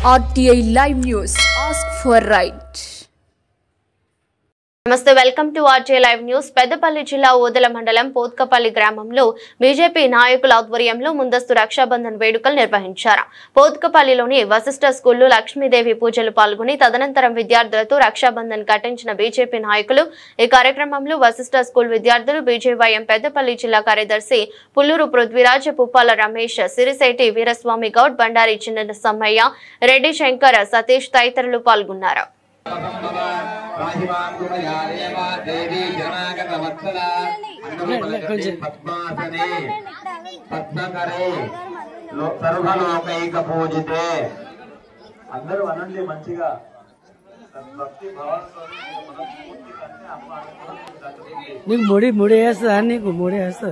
RTI Live News. Ask for right. నమస్తే, welcome to RTI live news. Peddapalli జిల్లా ఓదెల మండలం పోత్కపల్లి గ్రామంలో బీజేపీ నాయకుల ఆధ్వర్యంలో ముందస్తు రక్షాబంధన్ వేడుకలు నిర్వహించారు. పోత్కపల్లిలోని వశిష్ఠ స్కూల్లో లక్ష్మీదేవి పూజలు పాల్గొని తదనంతరం విద్యార్థులతో రక్షాబంధన్ కట్టించిన బీజేపీ నాయకులు. ఈ కార్యక్రమంలో వశిష్ఠ స్కూల్ విద్యార్థులు, బీజేవైఎం పెద్దపల్లి జిల్లా కార్యదర్శి పుల్లూరు పృథ్వీరాజ్, పుప్పాల రమేష్, సిరిశెట్టి వీరస్వామి గౌడ్, బండారి చిన్న సమ్మయ్య, రెడ్డి శంకర్, సతీష్ తదితరులు పాల్గొన్నారు. అందరూ అనండి మంచిగా. నీకు ముడి వేస్తా, నీకు ముడి వేస్తా.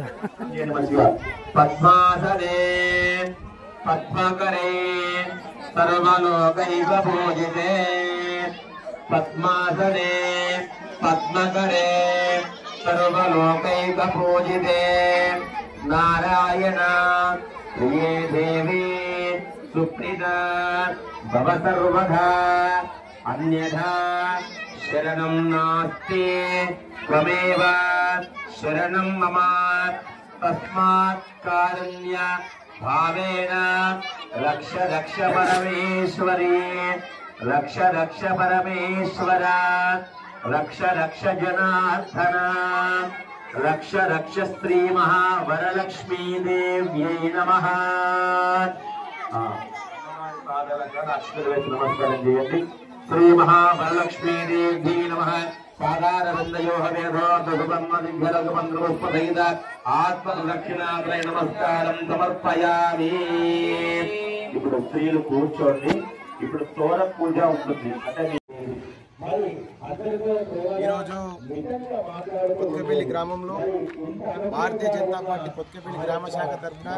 పద్మాసనే పద్మకరే సర్వలోకైక పూజితే, పద్మాసనే పద్మకరే సర్వలోకైక పూజితే, నారాయణ ప్రియే దేవి సుప్రీత భవ సర్వదా, అన్యథా శరణం నాస్తి త్వమేవ శరణం మమ, తస్మాత్ కారుణ్య భావేన రక్ష రక్ష పరమేశ్వరీ, రక్ష రక్ష పరమేశ్వర, రక్ష రక్ష జనార్దన, రక్ష రక్ష శ్రీ మహావరలక్ష్మీ దేవ్యై నమః. అక్షరాలు వేసి నమస్కారం చేయండి. శ్రీ మహావరలక్ష్మీ దేవ్యై నమః. ఆత్మదక్షిణాగ్రయ నమస్కారం సమర్పయామి. ఇప్పుడు స్త్రీలు కూర్చోండి. ఇప్పుడు స్తోర పూజ ఉంటుంది. అంటే ఈరోజు పొత్కపల్లి గ్రామంలో భారతీయ జనతా పార్టీ పొత్కపల్లి గ్రామ శాఖ తరఫున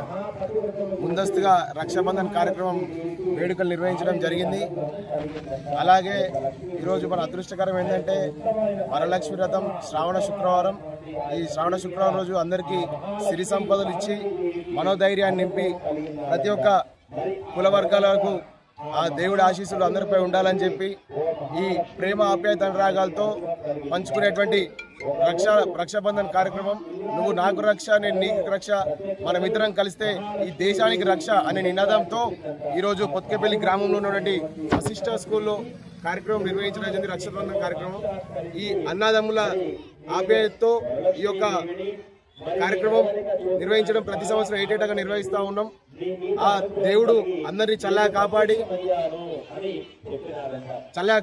ముందస్తుగా రక్షాబంధన్ కార్యక్రమం వేడుకలు నిర్వహించడం జరిగింది. అలాగే ఈరోజు మన అదృష్టకరం ఏంటంటే వరలక్ష్మి వ్రతం శ్రావణ శుక్రవారం. ఈ శ్రావణ శుక్రవారం రోజు అందరికీ సిరి సంపదలు ఇచ్చి మనోధైర్యాన్ని నింపి ప్రతి ఒక్క కుల వర్గాలకు ఆ దేవుడి ఆశీస్సులు అందరిపై ఉండాలని చెప్పి ఈ ప్రేమ ఆప్యాయత అనురాగాలతో పంచుకునేటువంటి రక్షాబంధన్ కార్యక్రమం. నువ్వు నాకు రక్ష, నేను నీకు రక్ష, మనమిద్దరం కలిస్తే ఈ దేశానికి రక్ష అనే నినాదంతో ఈరోజు పొత్కపల్లి గ్రామంలో ఉన్నటువంటి వశిష్ఠ స్కూల్లో కార్యక్రమం నిర్వహించడం జరిగింది. రక్షాబంధన్ కార్యక్రమం ఈ అన్నదమ్ముల ఆప్యాయతతో ఈ యొక్క కార్యక్రమం నిర్వహించడం ప్రతి సంవత్సరం ఏటేటగా నిర్వహిస్తూ ఉన్నాం. ఆ దేవుడు అందరినీ చల్లగా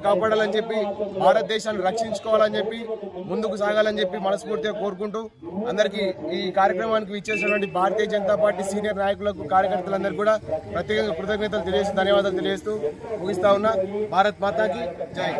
కాపాడాలని చెప్పి, భారతదేశాన్ని రక్షించుకోవాలని చెప్పి, ముందుకు సాగాలని చెప్పి మనస్ఫూర్తిగా కోరుకుంటూ అందరికీ ఈ కార్యక్రమానికి విచ్చేసినటువంటి భారతీయ జనతా పార్టీ సీనియర్ నాయకులకు, కార్యకర్తలందరికీ కూడా ప్రత్యేకంగా కృతజ్ఞతలు తెలియజేస్తూ, ధన్యవాదాలు తెలియజేస్తూ ముగిస్తా ఉన్నా. భారత్ మాతాకి జై.